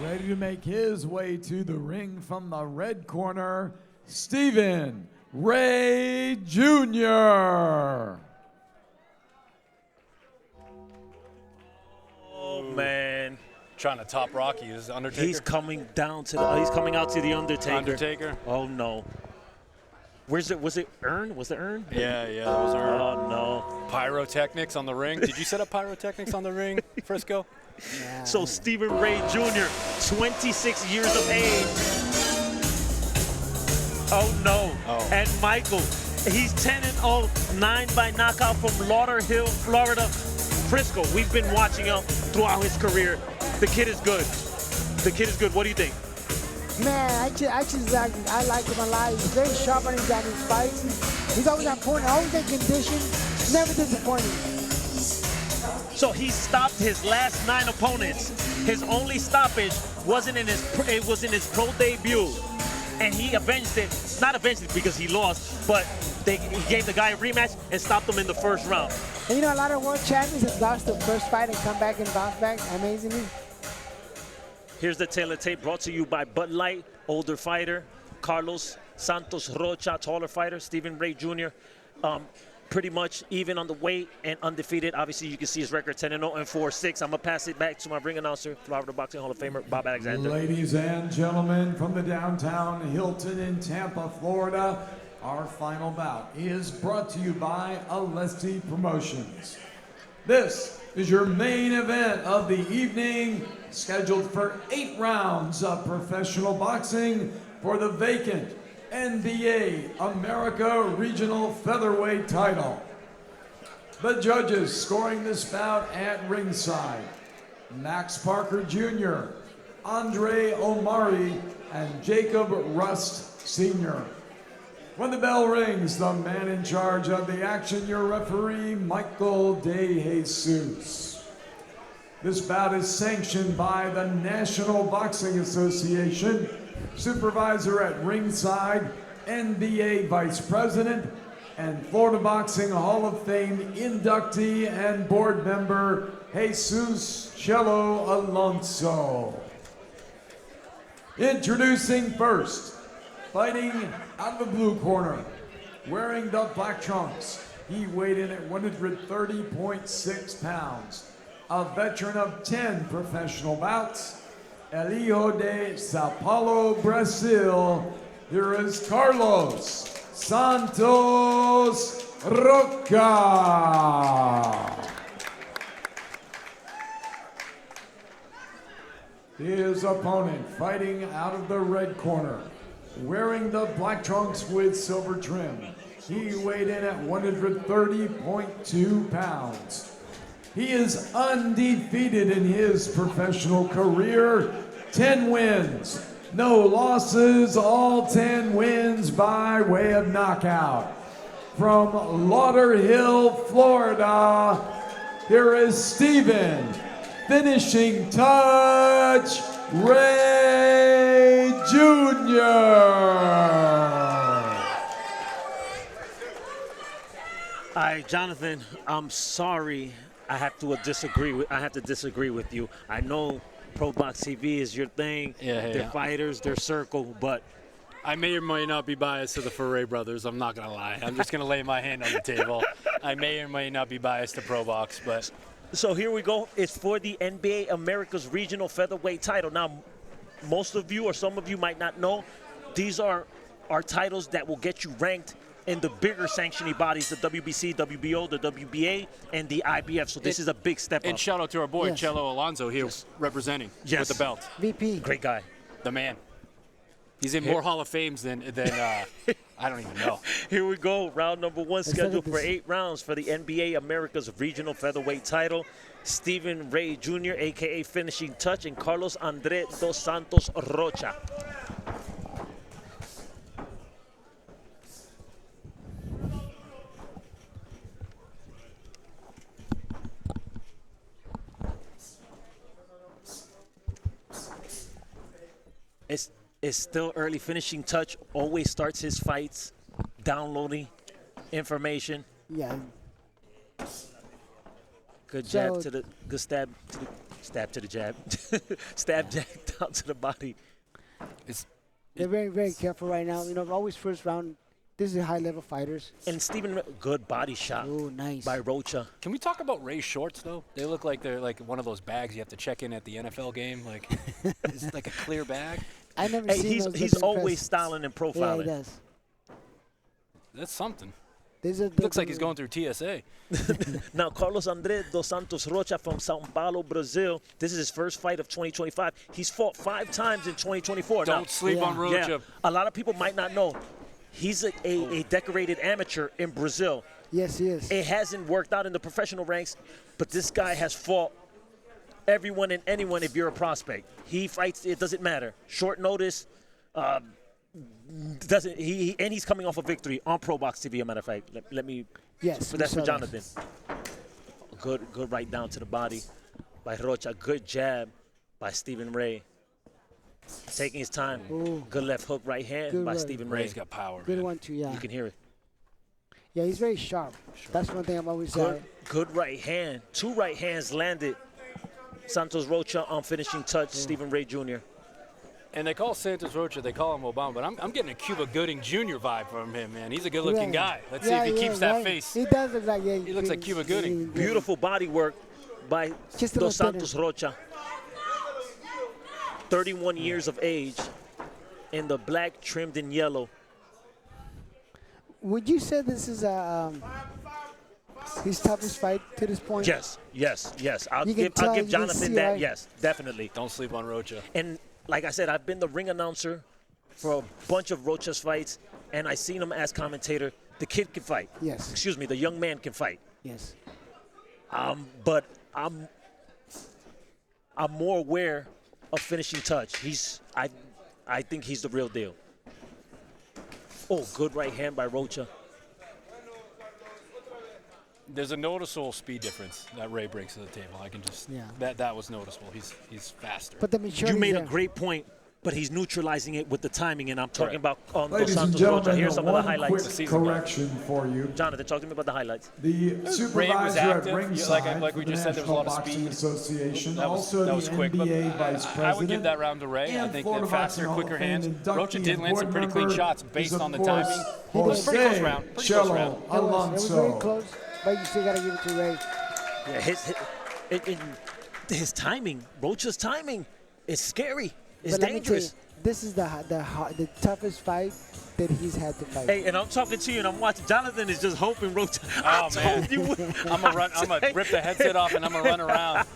Ready to make his way to the ring from the red corner, Stephen Ray Jr. Oh man, trying to top Rocky is Undertaker. he's coming down to the. He's coming out to the Undertaker. Undertaker. Oh no. Where's it? Was it Earn? Was it Earn? Yeah, that was Earn. Oh no. Pyrotechnics on the ring. Did you set up pyrotechnics on the ring, Frisco? Yeah. So Stephen Ray Jr., 26 years of age. Oh no. Oh. And Michael, he's 10-0, 9 by knockout from Lauderhill, Florida. Frisco, we've been watching him throughout his career. The kid is good. The kid is good. What do you think? Man, I like him a lot. He's very sharp on his fights. He's always on point, always in condition, never disappointing. So he stopped his last 9 opponents. His only stoppage wasn't in his pro debut, and he avenged it. Not avenged it because he lost, but he gave the guy a rematch and stopped him in the first round. And you know, a lot of world champions have lost the first fight and come back and bounce back amazingly. Here's the tail of tape brought to you by Bud Light, older fighter, Carlos Santos Rocha, taller fighter, Stephen Ray Jr. Pretty much even on the weight and undefeated. Obviously, you can see his record 10-0 and 4-6. I'm going to pass it back to my ring announcer, Florida Boxing Hall of Famer, Bob Alexander. Ladies and gentlemen, from the downtown Hilton in Tampa, Florida, our final bout is brought to you by Alessi Promotions. This is your main event of the evening, scheduled for 8 rounds of professional boxing for the vacant NBA America Regional Featherweight title. The judges scoring this bout at ringside: Max Parker Jr., Andre Omari, and Jacob Rust Sr. When the bell rings, the man in charge of the action, your referee, Michael De Jesus. This bout is sanctioned by the National Boxing Association. Supervisor at ringside, NBA Vice President and Florida Boxing Hall of Fame inductee and board member, Jesus Cello Alonso. Introducing first, fighting out of the blue corner, wearing the black trunks, he weighed in at 130.6 pounds, a veteran of 10 professional bouts, El Hijo de Sao Paulo, Brazil. Here is Carlos Santos Rocha. His opponent, fighting out of the red corner, wearing the black trunks with silver trim. He weighed in at 130.2 pounds. He is undefeated in his professional career, 10 wins, no losses, all 10 wins by way of knockout. From Lauderhill, Florida, here is Stephen, finishing touch, Ray Jr. All right, Jonathan, I'm sorry. I have to disagree with you. I know Pro Box TV is your thing. They're fighters, they're circle, but I may or may not be biased to the Ferre brothers. I'm not going to lie. I'm just going to lay my hand on the table. I may or may not be biased to Pro Box, but... So here we go. It's for the NBA America's Regional Featherweight title. Now, most of you or some of you might not know, these are titles that will get you ranked in the bigger sanctioning bodies, the WBC, WBO, the WBA, and the IBF. So this is a big step up. And shout out to our boy, Cello Alonso, here representing with the belt. VP. Great guy. The man. He's in more Hall of Fames than I don't even know. Here we go. Round number 1 scheduled for 8 rounds for the NBA America's Regional Featherweight title. Stephen Ray Jr., a.k.a. Finishing Touch, and Carlos Andre dos Santos Rocha. It's still early. Finishing Touch always starts his fights downloading information. Yeah. Good jab to the, good stab to the Stab to the jab. Stab jab down to the body. They're very, very careful right now. You know, always first round. This is high-level fighters. And Stephen, good body shot nice. by Rocha. Can we talk about Ray's shorts, though? They look like they're like one of those bags you have to check in at the NFL game. Like, is it like a clear bag? I never seen those. He's always styling and profiling. Yeah, he does. That's something. Looks like he's going through TSA. Now, Carlos André dos Santos Rocha from Sao Paulo, Brazil. This is his first fight of 2025. He's fought 5 times in 2024. Don't sleep on Rocha. Yeah, a lot of people might not know. He's a decorated amateur in Brazil. Yes, he is. It hasn't worked out in the professional ranks, but this guy has fought everyone and anyone if you're a prospect. He fights, it doesn't matter. Short notice, he's coming off a victory on Pro Box TV, a matter of fact. Let me, yes, but that's for Jonathan. Good right down to the body by Rocha. Good jab by Stephen Ray. Taking his time. Ooh. Good left hook, right hand by Stephen Ray. Ray's got power. Good man. one, too, yeah. You can hear it. Yeah, he's very sharp. That's one thing I've always said. Good right hand. 2 right hands landed. Santos Rocha on finishing touch, Stephen Ray Jr. And they call Santos Rocha, they call him Obama, but I'm getting a Cuba Gooding Jr. vibe from him, man. He's a good-looking guy. Let's see if he keeps that face. He does look like, he looks like Cuba Gooding. Beautiful body work by Dos Santos Rocha. 31 years of age in the black trimmed in yellow. Would you say this is his toughest fight to this point? Yes. I'll give Jonathan that. Right? Yes, definitely. Don't sleep on Rocha. And like I said, I've been the ring announcer for a bunch of Rocha's fights, and I seen him as commentator. The kid can fight. Yes. Excuse me, the young man can fight. Yes. But I'm more aware of finishing touch. I think he's the real deal. Oh, good right hand by Rocha. There's a noticeable speed difference that Ray brings to the table. I can just that was noticeable. He's faster. But the maturity. You made a great point, but he's neutralizing it with the timing, and I'm talking about Dos Ladies and Santos Rocha. gentlemen, Here's some of the one highlights. quick correction for you. Jonathan, talk to me about the highlights. The Ray was supervisor at active. ringside Like we for the just said, there was a National lot of Boxing speed. Association, That also was the quick. But NBA vice president. I would give that round to Ray. I and think Florida that faster, Boxing quicker Hall of hands. Fame Rocha inductee did and land some board pretty clean member shots is, based of on the course, timing. It was pretty close round. Pretty close Cello round. It was very Alonso. close, but you still got to give it to Ray. Yeah, his timing, Rocha's timing, is scary. It's But let me tell you, dangerous. this is the toughest fight that he's had to fight. Hey, and I'm talking to you, and I'm watching. Jonathan is just hoping Rocha. Oh, man. I'm gonna rip the headset off and I'm gonna run around.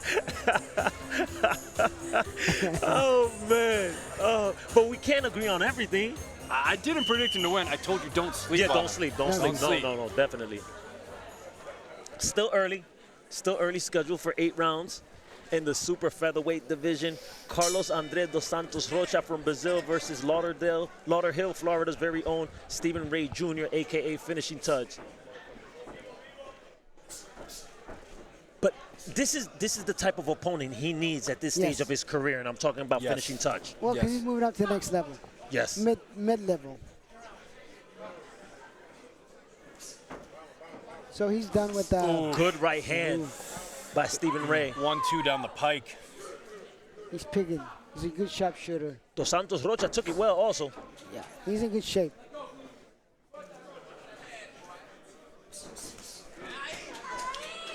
Oh man! But we can't agree on everything. I didn't predict him to win. I told you don't sleep. Yeah, on don't him. sleep. No, definitely. Still early scheduled for 8 rounds in the super featherweight division. Carlos André dos Santos Rocha from Brazil versus Lauderhill, Florida's very own Stephen Ray Jr., aka Finishing Touch. But this is the type of opponent he needs at this stage of his career, and I'm talking about Finishing Touch. Well, because he's moving up to the next level. Yes. Mid level. So he's done with Good right hand by Stephen Ray. 1-2 down the pike. He's picking. He's a good sharpshooter. Dos Santos Rocha took it well also. Yeah, he's in good shape.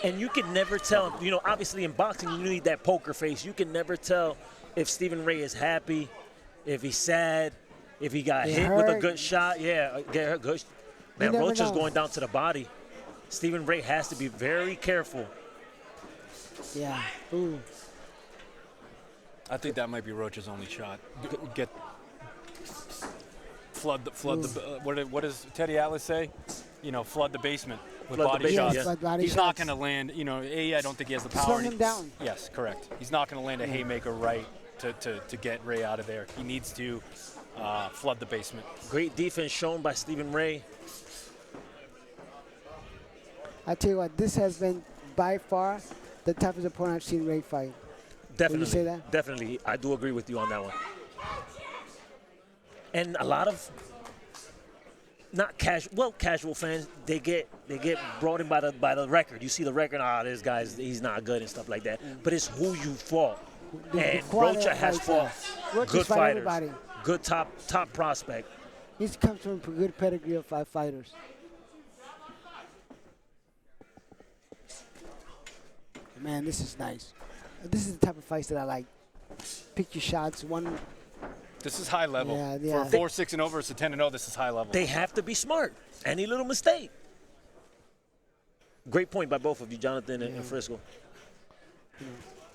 And you can never tell, obviously in boxing you need that poker face. You can never tell if Stephen Ray is happy, if he's sad, if he got hit with a good shot. Yeah, get hurt good. Man, Rocha's going down to the body. Stephen Ray has to be very careful. Yeah. Ooh. I think that might be Rocha's only shot. Flood the what does Teddy Atlas say? Flood the basement with body shots. He's not going to land. I don't think he has the power. Slow him down. Yes, correct. He's not going to land a haymaker right to get Ray out of there. He needs to flood the basement. Great defense shown by Stephen Ray. I tell you what, this has been by far the toughest opponent I've seen Ray fight. Definitely. Would you say that? Definitely. I do agree with you on that one. And a lot of not casual fans, they get brought in by the record. You see the record, this guy's he's not good and stuff like that. But it's who you fought. And Rocha has fought good fighters, everybody. Good top prospect. He comes from a good pedigree of 5 fighters. Man, this is nice. This is the type of fights that I like. Pick your shots. This is high level. Yeah. For 4-6 and over, it's a 10-0. This is high level. They have to be smart. Any little mistake. Great point by both of you, Jonathan and Frisco.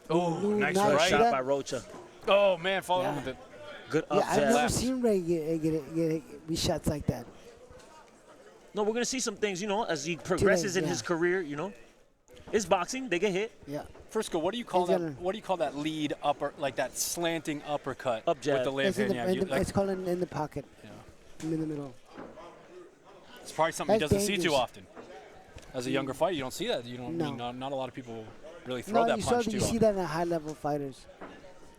Oh, nice Good right. shot by Rocha. Oh, man, followed up with it. Good up I've never jab. seen Ray get shots like that. No, we're going to see some things, as he progresses in his career, It's boxing. They get hit. Yeah. Frisco, what do you call that? What do you call that lead upper, like that slanting uppercut up jab with the left hand? It's called in the pocket. Yeah. In the middle. It's probably something he doesn't see too often. As a younger fighter, you don't see that. You don't. No. Not a lot of people really throw that punch too you often. see that in high-level fighters.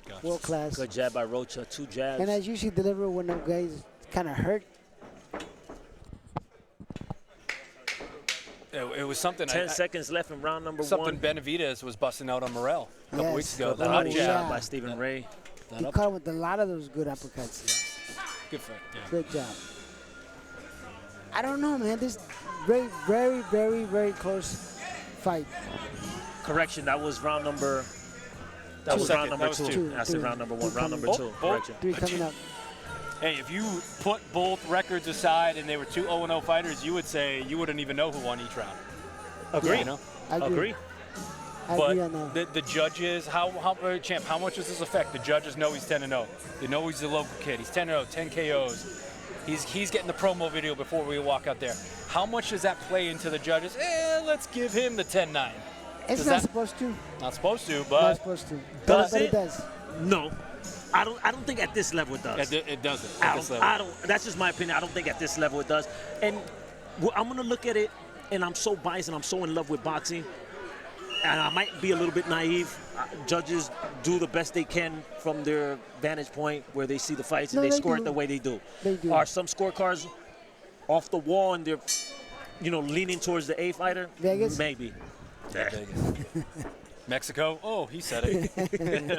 Gotcha. World class. Good jab by Rocha. 2 jabs. And I usually deliver when the guys kind of hurt. It was something. 10 seconds left in round number 1. Something Benavidez was busting out on Morel a couple weeks ago. Good body shot by Stephen Ray. He caught him with a lot of those good uppercuts. Good fight. Yeah. Good job. I don't know, man. This very, very, very, very close fight. Correction, that was round number. That was round number 2. I said round number 1. Round number 2. Correction. 3 coming up. Hey, if you put both records aside and they were 2 0-0 fighters, you would say you wouldn't even know who won each round. Agree. I agree. But the judges, champ, how much does this affect? The judges know he's 10-0. They know he's a local kid. He's 10-0, 10 KOs. He's getting the promo video before we walk out there. How much does that play into the judges? Let's give him the 10-9. It's not supposed to. Not supposed to, but not supposed to. Does but it? It does. No. I don't think at this level it does. It doesn't. I don't. That's just my opinion. I don't think at this level it does. And I'm gonna look at it, and I'm so biased and I'm so in love with boxing, and I might be a little bit naive. Judges do the best they can from their vantage point where they see the fights and they score it the way they do. They do. Are some scorecards off the wall and they're, leaning towards the A fighter? Vegas? Maybe. Yeah. Vegas. Mexico. Oh, he said it.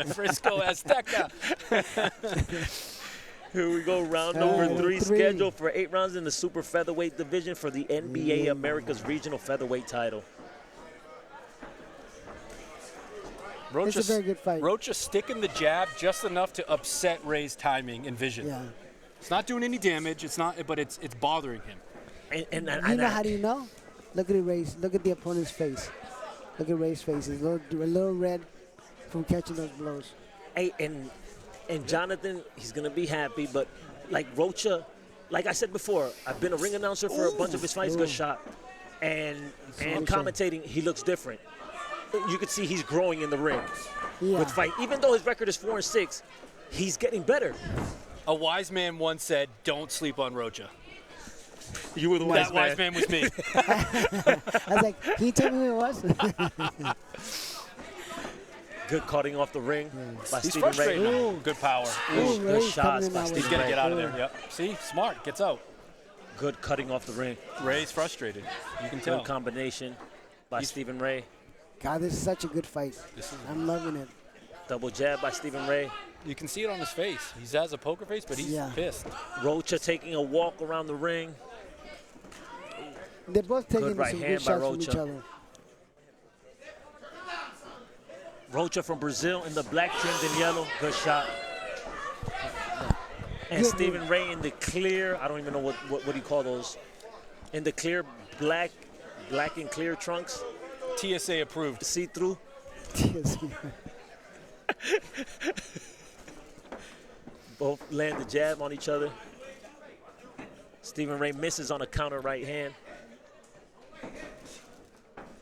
Frisco Azteca. Here we go, round number 3 scheduled for 8 rounds in the super featherweight division for the NBA America's Regional Featherweight title. It's a very good fight. Rocha sticking the jab just enough to upset Ray's timing and vision. Yeah. It's not doing any damage. It's not, but it's bothering him. How do you know? Look at Ray's. Look at the opponent's face. Look at Ray's face. He's a little red from catching those blows. Hey, and Jonathan, he's gonna be happy. But like Rocha, like I said before, I've been a ring announcer for a bunch of his fights. Good shot, and commentating, he looks different. You can see he's growing in the ring with fight. Even though his record is 4-6, he's getting better. A wise man once said, "Don't sleep on Rocha." You were the wise man. man. That wise man was me. I was like, can you tell me who it was? Good cutting off the ring by He's Stephen Ray. Ooh, good power. Good shots by Stephen He's going to Ray. get out of there. Yep. See? Smart. Gets out. Good cutting off the ring. Ray's frustrated. You can tell. Good combination by Stephen Ray. God, this is such a good fight. I'm loving it. Double jab by Stephen Ray. You can see it on his face. He has a poker face, but he's pissed. Rocha taking a walk around the ring. They're both taking right some hand good by shots from each Rocha. other. Rocha from Brazil in the black trimmed in yellow. Good shot. And Stephen Ray in the clear, I don't even know what do you call those? In the clear black and clear trunks. TSA approved. See-through. Both land the jab on each other. Stephen Ray misses on a counter right hand.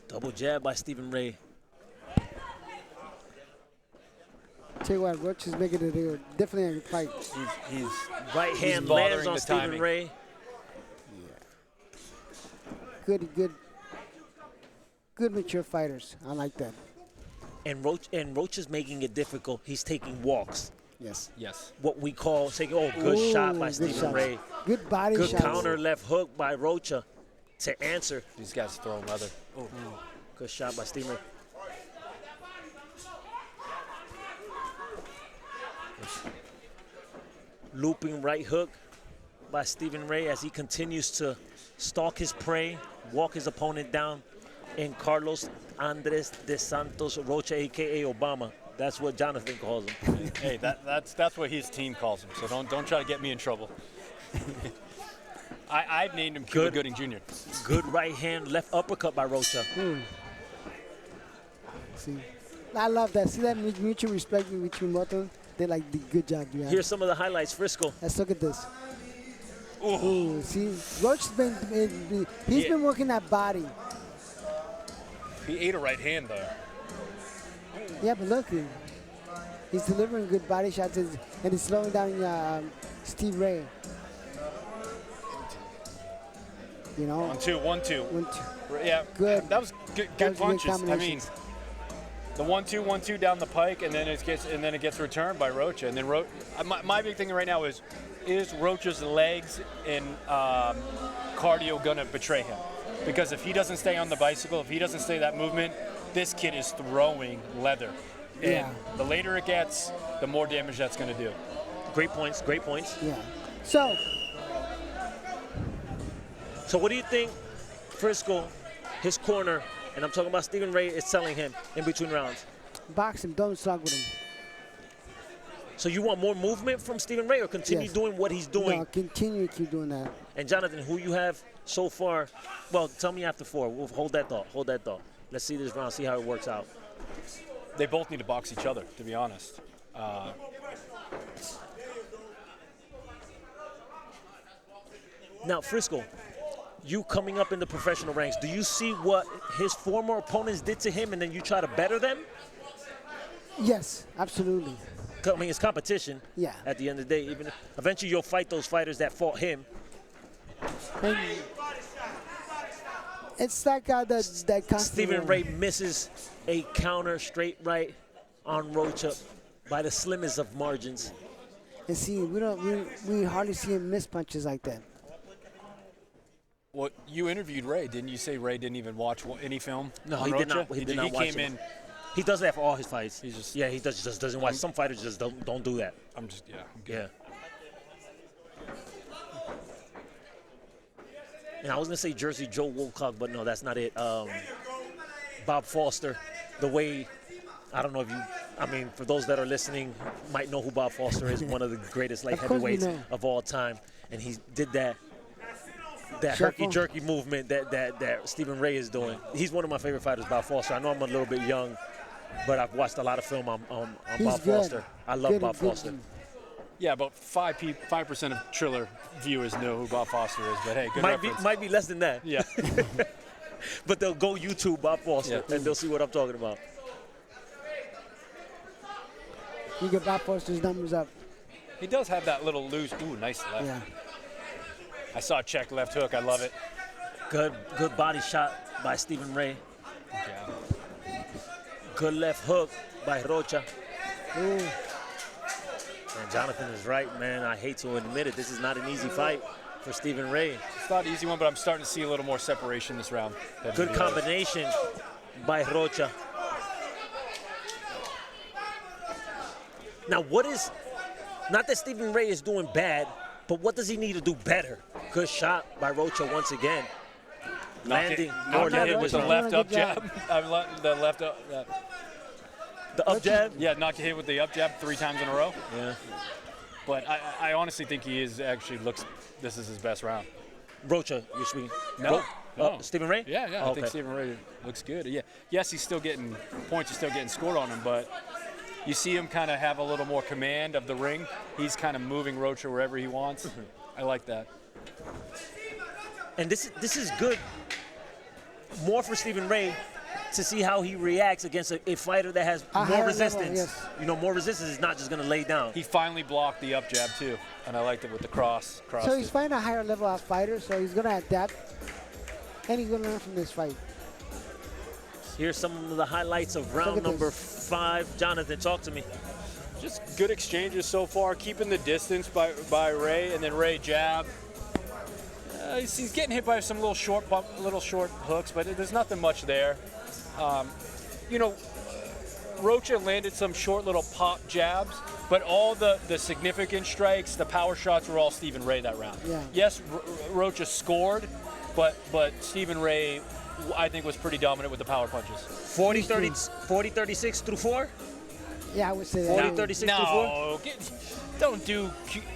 Double jab by Stephen Ray. Tell you what, Roach is making it definitely a fight. He's right hand lands on Stephen timing. Ray. Good mature fighters. I like that. And Roach is making it difficult. He's taking walks. Yes. Yes. what we call saying, oh, good shot by Good Stephen shots. Ray. Good body Good shots. counter left hook by Rocha to answer. These guys throwing leather. Oh. Good shot by Stephen Ray. Looping right hook by Stephen Ray as he continues to stalk his prey, walk his opponent down in Carlos Andres de Santos Rocha, a.k.a. Obama. That's what Jonathan calls him. Hey, that's what his team calls him. So don't try to get me in trouble. I've named him Cuba Gooding Jr. Good right hand, left uppercut by Rocha. See, I love that. See that mutual respect between both of them? They're like, good job, dude. Here's some of the highlights, Frisco. Let's look at this. Ooh, see, Roach's been working that body. He ate a right hand there. Yeah, but look, he's delivering good body shots and he's slowing down Steve Ray. You know. 1-2, 1-2. 1-2. Yeah, Good. That was good That was punches. good I mean, the 1-2, 1-2 down the pike, and then it gets returned by Rocha. And then my big thing right now is Rocha's legs and cardio gonna betray him? Because if he doesn't stay on the bicycle, if he doesn't stay that movement, this kid is throwing leather. And the later it gets, the more damage that's gonna do. Great points, great points. Yeah. So what do you think Frisco, his corner, and I'm talking about Stephen Ray, is telling him in between rounds? box him, don't slug with him. So you want more movement from Stephen Ray or continue Yes. doing what he's doing? No, continue to keep doing that. And Jonathan, who you have so far? Well, tell me after 4. We'll hold that thought. Hold that thought. Let's see this round, see how it works out. They both need to box each other, to be honest. Now, Frisco, you coming up in the professional ranks, do you see what his former opponents did to him and then you try to better them? Yes, absolutely. I mean, it's competition. Yeah. At the end of the day, even eventually you'll fight those fighters that fought him. And it's like that constant. Stephen Ray misses a counter straight right on Rocha by the slimmest of margins. And see, we hardly see him miss punches like that. Well, you interviewed Ray, didn't you? Say Ray didn't even watch any film? No, on he did Rocha? not. He did not watch came it. in. He does that for all his fights. He's just he just doesn't watch. Some fighters just don't do that. I'm good. Yeah. And I was gonna say Jersey Joe Wilcock, but no, that's not it. Bob Foster, the way, I don't know if you, I mean, for those that are listening, might know who Bob Foster is, one of the greatest light Of course we heavyweights know. of all time, and he did that Shuffle. herky-jerky movement that Stephen Ray is doing. He's one of my favorite fighters, Bob Foster. I know I'm a little bit young, but I've watched a lot of film on He's Bob good. Foster. I love Good, Bob good. Foster. Yeah, about 5% of Triller viewers know who Bob Foster is, but hey, good reference. Might be less than that. Yeah. But they'll go YouTube Bob Foster Yeah. and they'll see what I'm talking about. You get Bob Foster's numbers up. He does have that little loose, nice left. Yeah. I saw a check left hook. I love it. Good body shot by Stephen Ray. Yeah. Good left hook by Rocha. Ooh. And Jonathan is right, man. I hate to admit it. This is not an easy fight for Stephen Ray. It's not an easy one, but I'm starting to see a little more separation this round. Good combination by Rocha. Now, not that Stephen Ray is doing bad, but what does he need to do better? Good shot by Rocha once again. Landing more Knocked it leather with with the him. left up Good job. jab. The left up. The up jab? Yeah, knocked it hit with the up jab 3 times in a row. Yeah. But I honestly think this is his best round. Rocha, you're speaking? No. Stephen Ray? Yeah, Oh, I think Stephen Ray looks good. Yeah, yes, he's still getting points, are still getting scored on him, but you see him kind of have a little more command of the ring. He's kind of moving Rocha wherever he wants. I like that. And this is good. More for Stephen Ray to see how he reacts against a fighter that has A more higher resistance. level, yes. You know, more resistance is not just going to lay down. He finally blocked the up jab too, and I liked it with the cross. So he's fighting a higher level of fighter, so he's going to adapt, and he's going to learn from this fight. Here's some of the highlights of round at number this. 5. Jonathan, talk to me. just good exchanges so far, keeping the distance by Ray, and then Ray jab. He's getting hit by some little short hooks, but there's nothing much there. You know, Rocha landed some short little pop jabs, but all the significant strikes, the power shots were all Stephen Ray that round. Yeah. Yes, Rocha scored, but Stephen Ray, I think, was pretty dominant with the power punches. 40-36 through 4? Yeah, I would say that. 40-36 through 4? No,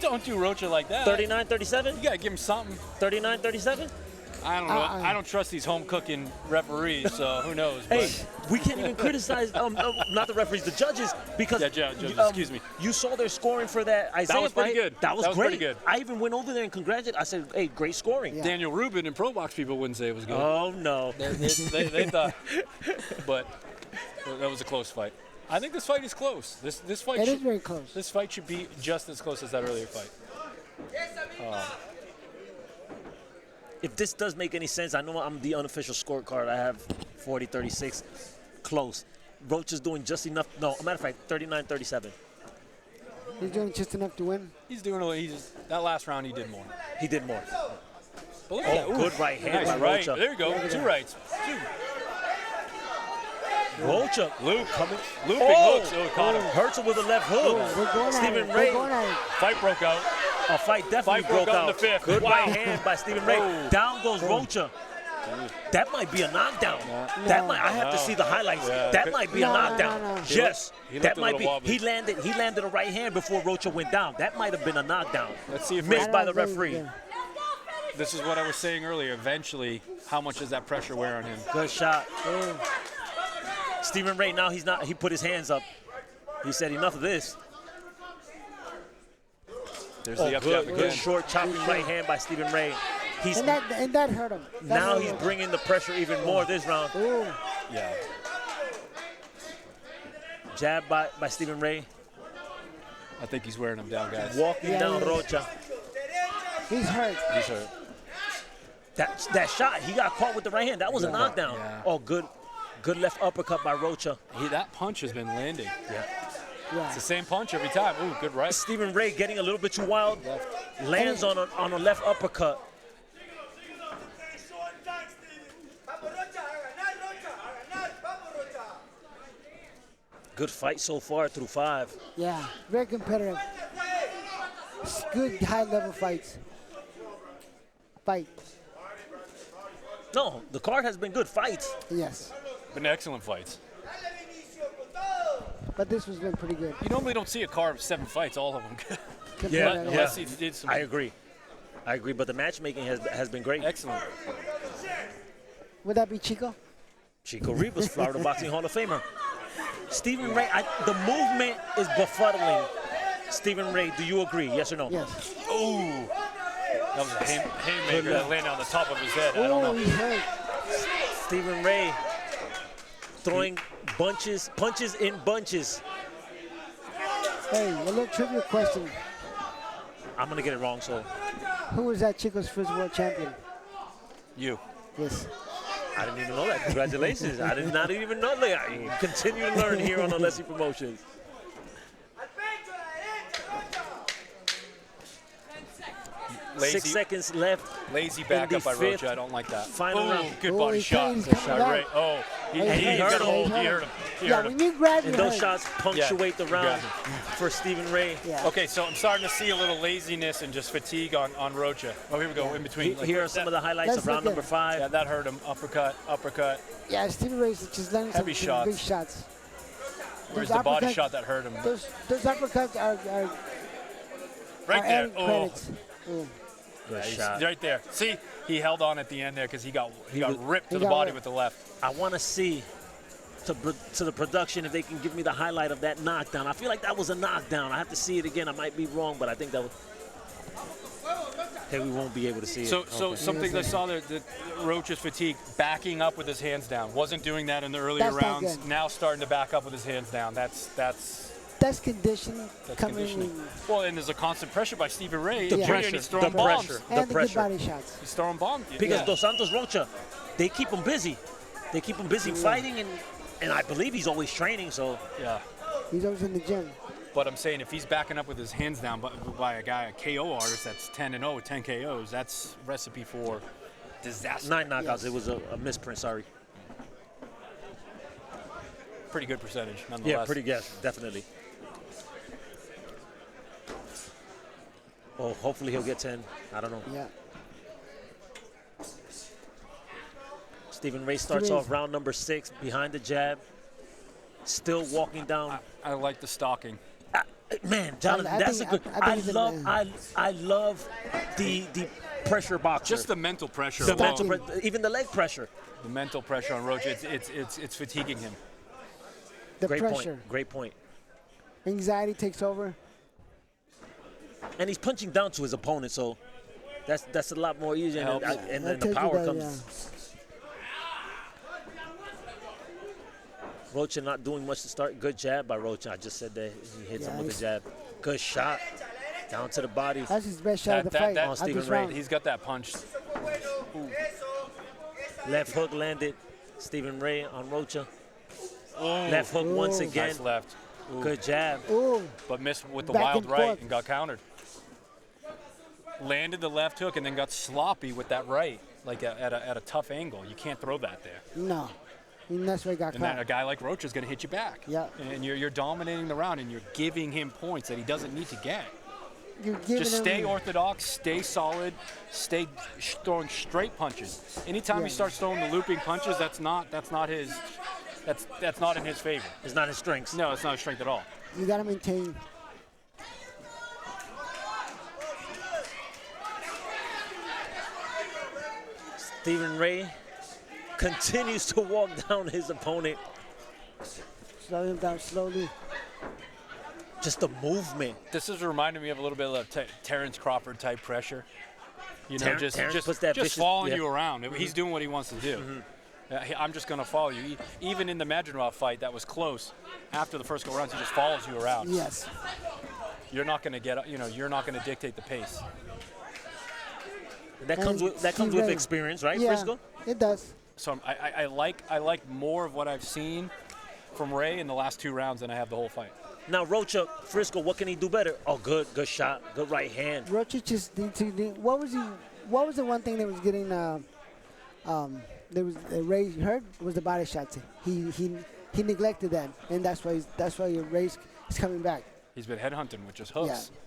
don't do Rocha like that. 39-37? You gotta give him something. 39-37? I don't know. I don't trust these home cooking referees, so who knows? Hey, we can't even criticize not the referees, the judges, because excuse me. You saw their scoring for that Isaiah That was pretty fight. good. That was great. Pretty good. I even went over there and congratulated. I said, "Hey, great scoring." Yeah. Daniel Rubin and Pro Box people wouldn't say it was good. Oh no. They thought, but that was a close fight. I think this fight is close. This fight It should, is very close. This fight should be just as close as that earlier fight. If this does make any sense, I know I'm the unofficial scorecard. I have 40-36, close. Roach is doing just enough. No, matter of fact, 39-37. He's doing just enough to win. He's doing that last round. He did more. He did more. But look at that. Good right hand Nice by right. Rocha. There you go. Two rights. Rocha Looping Oh! hooks. Oh, caught him. hurts him with a left hook. They're going Stephen at it. Ray. They're going at it. Fight broke out. A fight definitely Fight broke out in out. the fifth. Good Wow. right hand by Stephen Ray. Oh. Down goes Rocha. That might be a knockdown. That might. I have to see the highlights. Yeah. That might be a No, knockdown. no. Yes, He looked that a might little be. wobbly. He landed a right hand before Rocha went down. That might have been a knockdown. Let's see if Missed by the I don't referee. think- This is what I was saying earlier. Eventually, how much does that pressure wear on him? Good shot. Stephen Ray, now he's not. He put his hands up. He said, "Enough of this." There's the up jab again. Good short chopping right hand by Stephen Ray. He's And that hurt him. That now hurt he's him. bringing the pressure even more this round. Ooh. Yeah. Jab by Stephen Ray. I think he's wearing him down, guys. Walking Yeah, down he is. Rocha. He's hurt. He's hurt. That shot, he got caught with the right hand. That was a knockdown. Yeah. Oh, good left uppercut by Rocha. That punch has been landing. Yeah. Yeah. It's the same punch every time. Ooh, good right. Stephen Ray getting a little bit too wild. Lands on a left uppercut. Good fight so far through 5. Yeah. Very competitive. It's good high-level fights. No, the card has been good fights. Yes. Been excellent fights. But this one's been pretty good. You normally don't see a card of 7 fights, all of them. Competitive. Unless he did some I agree, but the matchmaking has been great. excellent. Would that be Chico? Chico Rivas, Florida Boxing Hall of Famer. Stephen Ray, the movement is befuddling. Stephen Ray, do you agree? Yes or no? Yes. Ooh. That was a haymaker that landed on the top of his head. I don't Oh, know. he's hurt. Stephen Ray throwing punches in bunches. Hey, a little trivia question. I'm gonna get it wrong, so Who was that Chico's first world champion? You. Yes. I didn't even know that. Congratulations. I did not even know that. I continue to learn here on Alessi Promotions. Lazy, 6 seconds left. lazy in backup the by fifth Rocha. I don't like that. final round. Good Oh, body he's shot. coming, he's Good coming shot. back. Right. Oh, he He got hurt a him. hold. He He hurt hurt him. him. He Yeah, hurt when him. you grab And your those head. shots punctuate the round Yeah. for Stephen Ray. Yeah. Okay, so I'm starting to see a little laziness and just fatigue on Rocha. Oh, here we go, in between. Like Here are some of the highlights Let's of round look at number it. 5. Yeah, that hurt him. Uppercut. Yeah, Stephen Ray's just landing some Heavy shots. big shots. Where's Those the body uppercuts- shot that hurt him? Those uppercuts are Right there. added Oh, credits. Ooh. Good he's shot. right there. See, he held on at the end there because he got ripped to He the got body ripped. with the left. I want to see to the production if they can give me the highlight of that knockdown. I feel like that was a knockdown. I have to see it again. I might be wrong, but I think that was. Okay, we won't be able to see it. So Okay. something I saw there, that Rocha's fatigue, backing up with his hands down. Wasn't doing that in the earlier That's not rounds. good. Now starting to back up with his hands down. That's That's conditioning coming conditioning. in. Well, and there's a constant pressure by Stephen Ray. The Here, pressure, and he's throwing the bombs. pressure. And the good pressure. body shots. He's throwing bombs. Because Yeah. Dos Santos Rocha, they keep him busy. They keep him busy fighting, and I believe he's always training. So Yeah. He's always in the gym. But I'm saying if he's backing up with his hands down by a guy, a KO artist that's 10-0 with 10 KOs, that's recipe for disaster. 9 knockouts. Yes. It was a misprint. Sorry. Pretty good percentage, nonetheless. Yeah, pretty good, definitely. Oh, hopefully he'll get 10. I don't know. Yeah. Stephen Ray starts off round number 6 behind the jab, still walking down. I like the stalking. Man, Jonathan, that's a good. I love the pressure boxer. Just the mental pressure. The mental even the leg pressure. The mental pressure on Rocha, it's fatiguing him. The Great pressure. point. Great point. Anxiety takes over. And he's punching down to his opponent, so that's a lot more easier. And then the power comes. Yeah. Rocha not doing much to start. Good jab by Rocha. I just said that he hits him with a jab. Good shot. Down to the body. That's his best shot of the fight. On Stephen Ray. He's got that punch. Ooh. Left hook landed. Stephen Ray on Rocha. Ooh. Left hook once again. Nice left. Ooh. Good jab. Ooh. But missed with the wild right and got countered. Landed the left hook and then got sloppy with that right, like at a tough angle. You can't throw that there. No. And that's why he got caught. And then a guy like Rocha is going to hit you back. Yeah. And you're dominating the round, and you're giving him points that he doesn't need to get. Just stay orthodox, stay solid, stay throwing straight punches. Anytime he starts throwing the looping punches, that's not in his favor. It's not his strength. No, it's not his strength at all. You got to maintain. Stephen Ray continues to walk down his opponent. Slow him down slowly. Just the movement. This is reminding me of a little bit of Terrence Crawford type pressure. You know, Terrence just following you around. He's doing what he wants to do. I'm just going to follow you. Even in the Madrigal fight that was close, after the first go rounds, he just follows you around. Yes. You're not going to get, you're not going to dictate the pace. That comes with experience, right, yeah, Frisco? It does. So I like more of what I've seen from Ray in the last 2 rounds than I have the whole fight. Now Rocha, Frisco, what can he do better? Oh, good shot, good right hand. Rocha just what was the one thing that was getting Ray hurt was the body shots. He neglected that, and that's why Ray is coming back. He's been headhunting with just hooks. Yeah.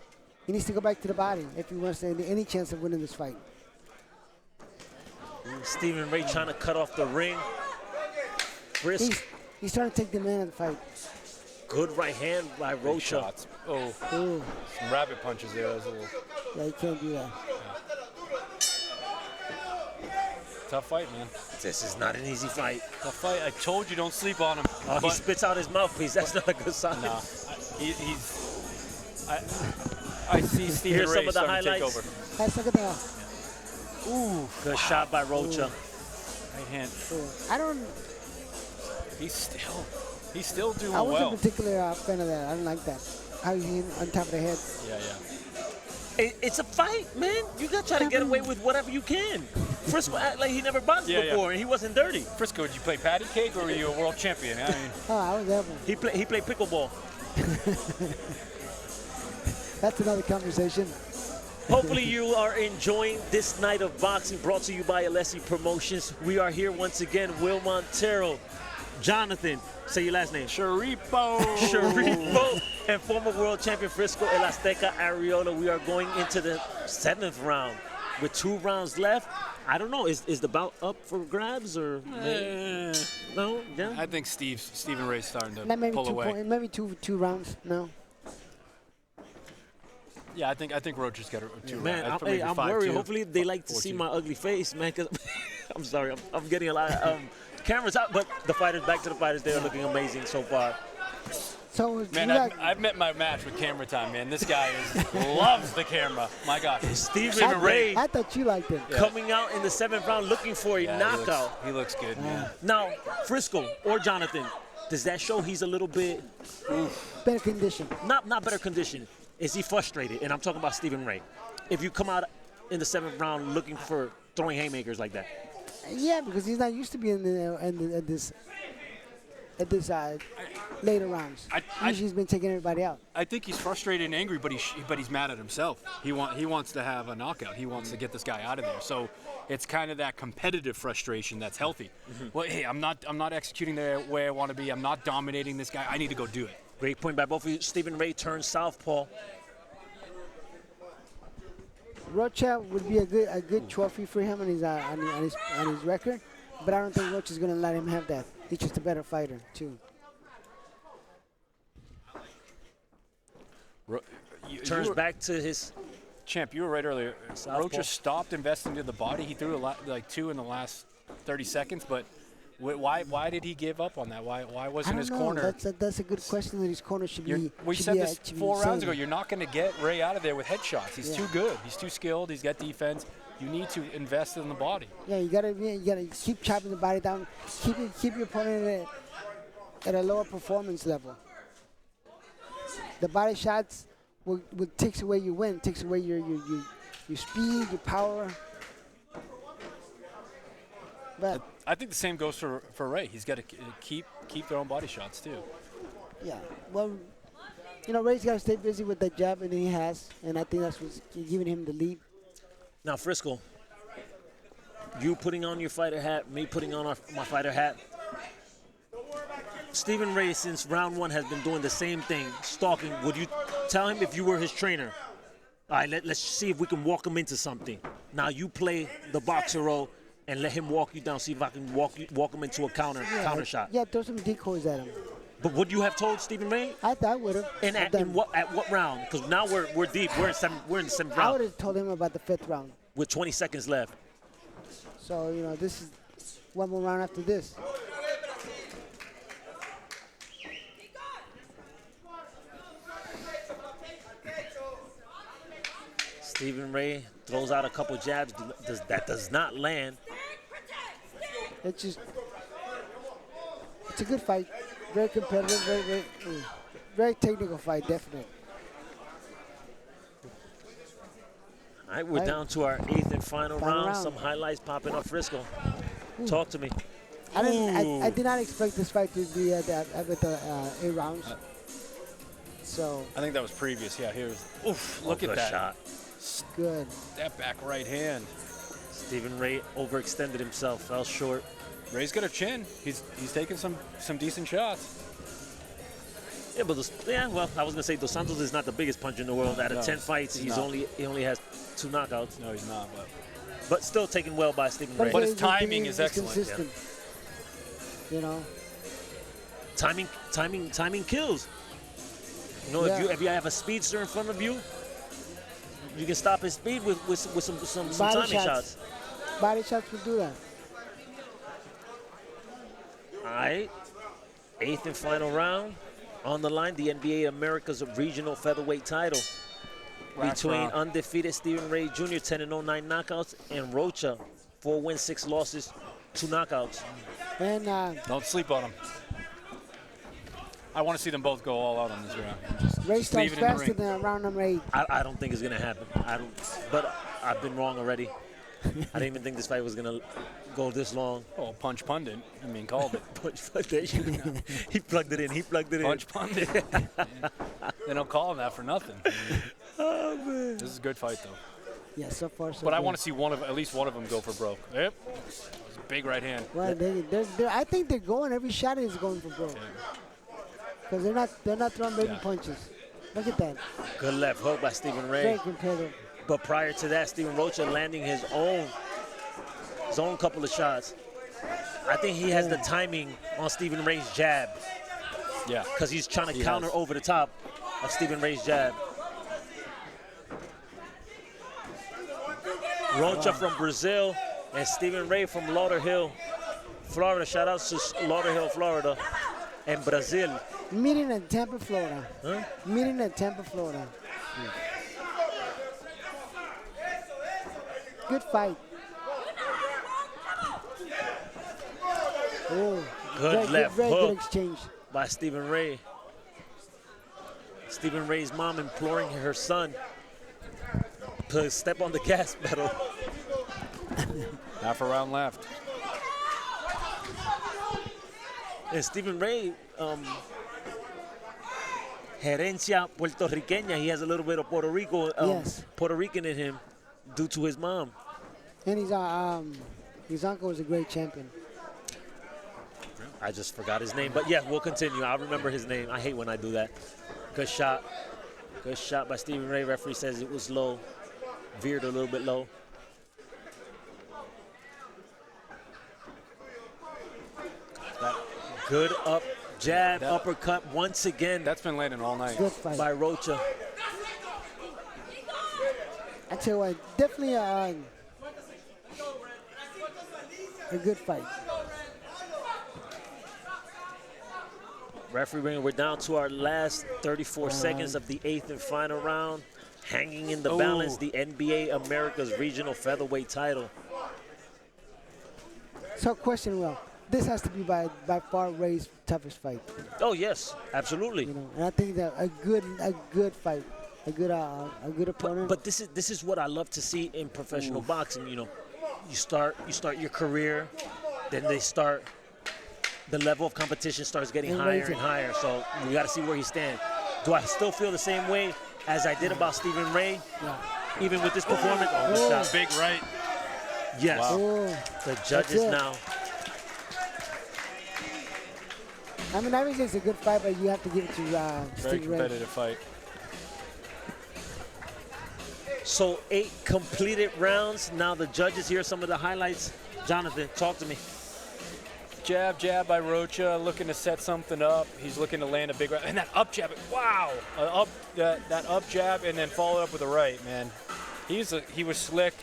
He needs to go back to the body if he wants any chance of winning this fight. Stephen Ray trying to cut off the ring. He's trying to take the man of the fight. Good right hand by Rocha. Oh, some rabbit punches there. Yeah, you can't do that. Tough fight, man. This is not an easy fight. Tough fight. I told you don't sleep on him. Oh, he spits out his mouthpiece. That's not a good sign. Nah, I see Stephen Ray starting to take over. Let's look at that. Ooh, good shot by Rocha. Right hand. I don't. He's still doing well. I wasn't particularly a fan of that. I don't like that. How he on top of the head. Yeah. It's a fight, man. You got to try to get away with whatever you can. Frisco act like he never boxed before, and he wasn't dirty. Frisco, did you play patty cake, or were you a world champion? I mean, I was ever. He played pickleball. That's another conversation. Hopefully you are enjoying this night of boxing brought to you by Alessi Promotions. We are here once again, Will Montero, Jonathan, say your last name. Sharipo, and former world champion Frisco El Azteca Arreola. We are going into the 7th round with 2 rounds left. I don't know, is the bout up for grabs or no? Yeah. I think Stephen Ray's starting to pull away. Maybe two rounds. No. Yeah, I think Rocha's got a 2 rounds. Man, I'm worried. Hopefully they like to see my ugly face, man. Cause I'm sorry, I'm getting a lot of cameras out, but the fighters, back to the fighters, they are looking amazing so far. So, man, I've met my match with camera time, man. This guy loves the camera. My God. Stephen Ray. I thought you liked it. Coming out in the 7th round looking for a knockout. He looks good, man. Now, Frisco or Jonathan, does that show he's a little bit better condition? Not better condition. Is he frustrated? And I'm talking about Stephen Ray. If you come out in the 7th round looking for throwing haymakers like that. Yeah, because he's not used to being in this. at this later rounds. Usually he's been taking everybody out. I think he's frustrated and angry, but he's mad at himself. He wants to have a knockout. He wants to get this guy out of there. So it's kind of that competitive frustration that's healthy. Well, hey, I'm not executing the way I want to be. I'm not dominating this guy. I need to go do it. Great point by both of you. Stephen Ray turns southpaw. Rocha would be a good trophy for him on his record, but I don't think Rocha's going to let him have that. He's just a better fighter too. Turns back to his. Champ, you were right earlier. Southpaw. Rocha stopped investing into the body. He threw like 2 in the last 30 seconds, but why did he give up on that? Why wasn't his corner? That's a good question that his corner should be. We said this 4 rounds ago. You're not going to get Ray out of there with headshots. He's too good. He's too skilled. He's got defense. You need to invest in the body. Yeah, you gotta keep chopping the body down. Keep your opponent at a lower performance level. The body shots will takes away your win, takes away your speed, your power. But I think the same goes for Ray. He's got to keep throwing body shots too. Yeah, well, Ray's got to stay busy with that jab, and he has, and I think that's what's giving him the lead. Now, Frisco, you putting on your fighter hat, me putting on my fighter hat. Stephen Ray, since round 1, has been doing the same thing, stalking. Would you tell him if you were his trainer? All right, let's see if we can walk him into something. Now you play the boxer role and let him walk you down. See if I can walk him into a counter shot. Yeah, throw some decoys at him. But would you have told Stephen Ray? I would have. And at what round? Because now we're deep. We're in the 7th round. I would have told him about the 5th round. With 20 seconds left. So this is one more round after this. Stephen Ray throws out a couple jabs. That does not land. It's a good fight. Very competitive, very technical fight, definitely. All right, we're down to our 8th and final round. Some highlights popping up. Frisco, talk to me. I did not expect this fight to be at the 8 rounds. So I think that was previous. Yeah, look at that shot. Good. That back right hand. Stephen Ray overextended himself, fell short. Ray's got a chin. He's taking some decent shots. Yeah, but well, I was gonna say Dos Santos is not the biggest puncher in the world. Out of 10 fights, he only has 2 knockouts. No, he's not. But still taken well by Stephen Ray. But his timing is excellent. Consistent. Yeah. Timing kills. If you have a speedster in front of you, you can stop his speed with some timing shots. Body shots will do that. All right, 8th and final round. On the line, the NBA America's regional featherweight title between undefeated Stephen Ray Jr., 10-0, 9 knockouts, and Rocha, 4 wins, 6 losses, 2 knockouts. And don't sleep on him. I want to see them both go all out on this round. Ray starts faster than round number 8. I don't think it's gonna happen. But I've been wrong already. I didn't even think this fight was gonna go this long. Oh, Punch Pundit. Called it. Punch Pundit. He plugged it in. Punch Pundit. They don't call him that for nothing. Oh man. This is a good fight though. Yeah, so far so But good. I want to see at least one of them go for broke. Yep. Big right hand. Well, I think they're going. Every shot is going for broke. Because they're not throwing baby punches. Look at that. Good left hook by Stephen Ray. Very competitive. But prior to that, Stephen Rocha landing his own couple of shots. I think he has the timing on Stephen Ray's jab. Yeah. Because he's trying to counter over the top of Stephen Ray's jab. Rocha from Brazil and Stephen Ray from Lauderhill, Florida. Shout out to Lauderhill, Florida, and Brazil. Meeting at Tampa, Florida. Huh? Meeting at Tampa, Florida. Good fight. Oh, Good left very hook good exchange by Stephen Ray. Stephen Ray's mom imploring her son to step on the gas pedal. Half a round left. And Stephen Ray, herencia puertorriqueña. He has a little bit of Puerto Rican in him due to his mom. And his uncle was a great champion. I just forgot his name. But, yeah, we'll continue. I'll remember his name. I hate when I do that. Good shot. Good shot by Stephen Ray. Referee says it was low. Veered a little bit low. That good up jab, uppercut once again. That's been landing all night. Good fight. By Rocha. I tell you what, definitely a good fight. Referee, we're down to our last 34 seconds of the 8th and final round. Hanging in the balance, the NBA America's Regional Featherweight title. So, question, Will. This has to be by far Ray's toughest fight. Oh yes, absolutely. You know, and I think that a good fight, a good opponent. But this is what I love to see in professional boxing. You know, you start your career, then the level of competition starts getting higher and higher. So we got to see where he stands. Do I still feel the same way as I did about Stephen Ray? Yeah. Even with this performance? Oh, shot. Big right. Yes. Wow. The judges now. I mean, obviously it's a good fight, but you have to give it to Very Stephen Ray. competitive fight. So 8 completed rounds. Now the judges, here are some of the highlights. Jonathan, talk to me. Jab, jab by Rocha, looking to set something up. He's looking to land a big right. And that up jab, wow! That up jab and then follow up with a right, man. He was slick.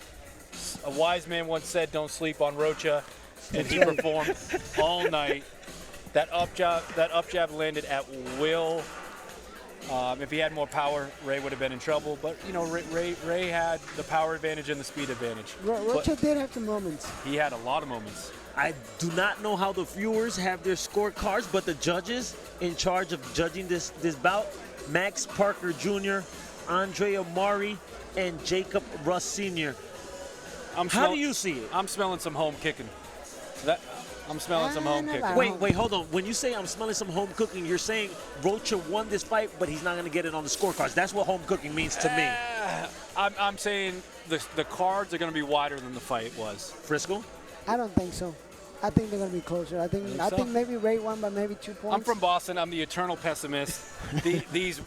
A wise man once said, don't sleep on Rocha. And he performed all night. That up jab landed at will. If he had more power, Ray would have been in trouble. But, you know, Ray had the power advantage and the speed advantage. Rocha did have some moments. He had a lot of moments. I do not know how the viewers have their scorecards, but the judges in charge of judging this bout, Max Parker Jr., Andre Omari, and Jacob Russ Sr. How do you see it? I'm smelling some home kicking. I'm smelling some home kicking. Wait, hold on. When you say I'm smelling some home cooking, you're saying Rocha won this fight, but he's not going to get it on the scorecards. That's what home cooking means to me. I'm saying the cards are going to be wider than the fight was. Frisco? I don't think so. I think they're going to be closer. I think maybe Ray won by maybe 2 points. I'm from Boston. I'm the eternal pessimist. these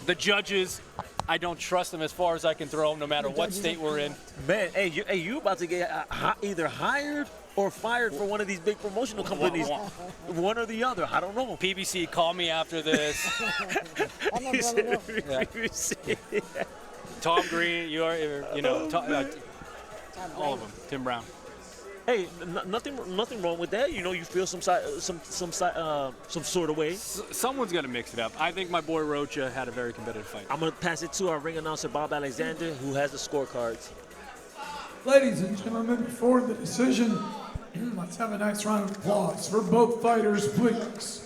the judges, I don't trust them as far as I can throw them, no matter what state we're in. Man, hey, you about to get either hired or fired for one of these big promotional companies. One or the other. I don't know. PBC, call me after this. He said PBC. Tom Green, all of them. Tim Brown. Hey, nothing wrong with that. You know, you feel some sort of way. Someone's gonna mix it up. I think my boy Rocha had a very competitive fight. I'm gonna pass it to our ring announcer Bob Alexander, who has the scorecards. Ladies and gentlemen, before the decision, let's have a nice round of applause for both fighters, please.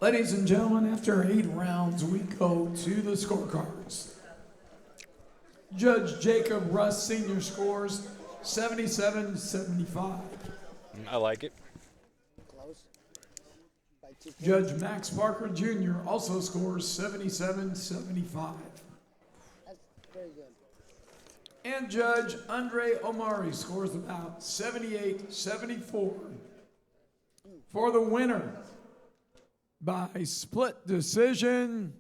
Ladies and gentlemen, after 8 rounds, we go to the scorecards. Judge Jacob Russ Sr. scores 77-75. I like it. Close. By 2 points. Judge Max Parker Jr. also scores 77-75. That's very good. And Judge Andre Omari scores about 78-74. For the winner, by split decision,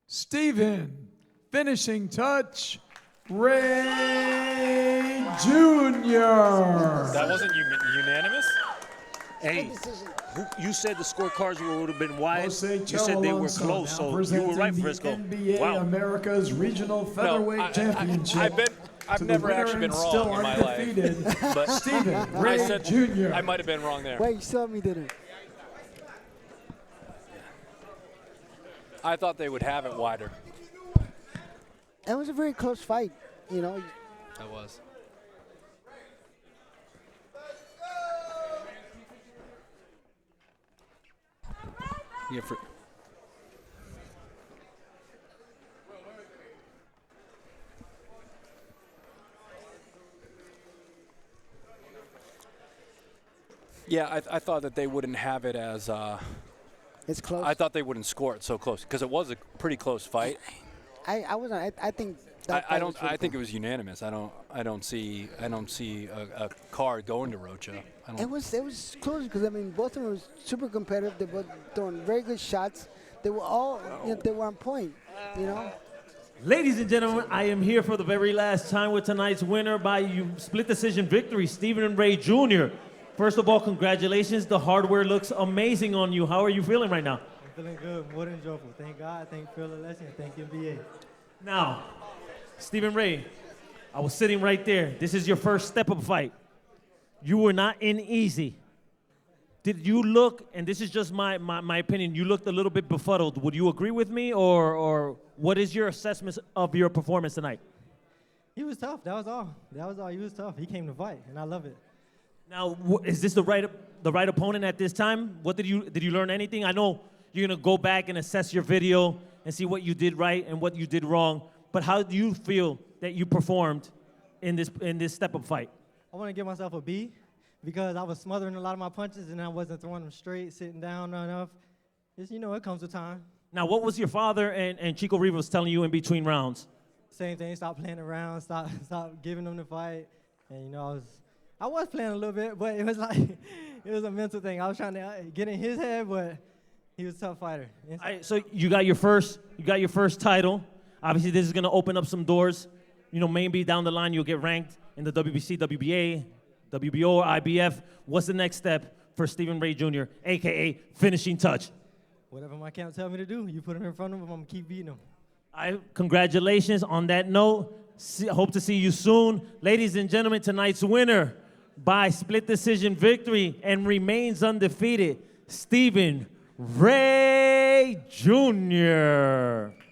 Stephen, finishing touch, Ray Jr. That wasn't unanimous? Hey, you said the scorecards would have been wide. Jose You said they were close, so you were right, Frisco. NBA Wow. America's Regional Featherweight Championship. I've never actually been wrong in my life. But Stephen Ray Jr. I might have been wrong there. Wait, you saw me, didn't? I thought they would have it wider. It was a very close fight, you know. That was. Yeah, Yeah, I thought that they wouldn't have it as. It's close. I thought they wouldn't score it so close because it was a pretty close fight. I think. I don't. I think it was unanimous. I don't see a card going to Rocha. It was close because I mean both of them were super competitive. They both throwing very good shots. They were all they were on point. You know. Ladies and gentlemen, I am here for the very last time with tonight's winner by split decision victory, Stephen Ray Jr. First of all, congratulations. The hardware looks amazing on you. How are you feeling right now? I'm feeling good, more than joyful. Thank God, thank Phil Alessi, and thank NBA. Now, Stephen Ray, I was sitting right there. This is your first step-up fight. You were not in easy. Did you look, and this is just my opinion, you looked a little bit befuddled. Would you agree with me, or what is your assessment of your performance tonight? He was tough, that was all. That was all, he was tough. He came to fight, and I love it. Now, is this the right opponent at this time? What did you learn anything? I know you're gonna go back and assess your video and see what you did right and what you did wrong. But how do you feel that you performed in this step-up fight? I want to give myself a B because I was smothering a lot of my punches and I wasn't throwing them straight, sitting down not enough. Just, it comes with time. Now, what was your father and Chico Rivas telling you in between rounds? Same thing. Stop playing around. Stop giving them the fight. And I was playing a little bit, but it was like it was a mental thing. I was trying to get in his head, but he was a tough fighter. So you got your first title. Obviously, this is going to open up some doors. Maybe down the line you'll get ranked in the WBC, WBA, WBO, or IBF. What's the next step for Stephen Ray Jr., a.k.a. finishing touch? Whatever my camp tell me to do, you put him in front of him, I'm going to keep beating him. Congratulations on that note. Hope to see you soon. Ladies and gentlemen, tonight's winner by split decision victory and remains undefeated, Stephen Ray Jr.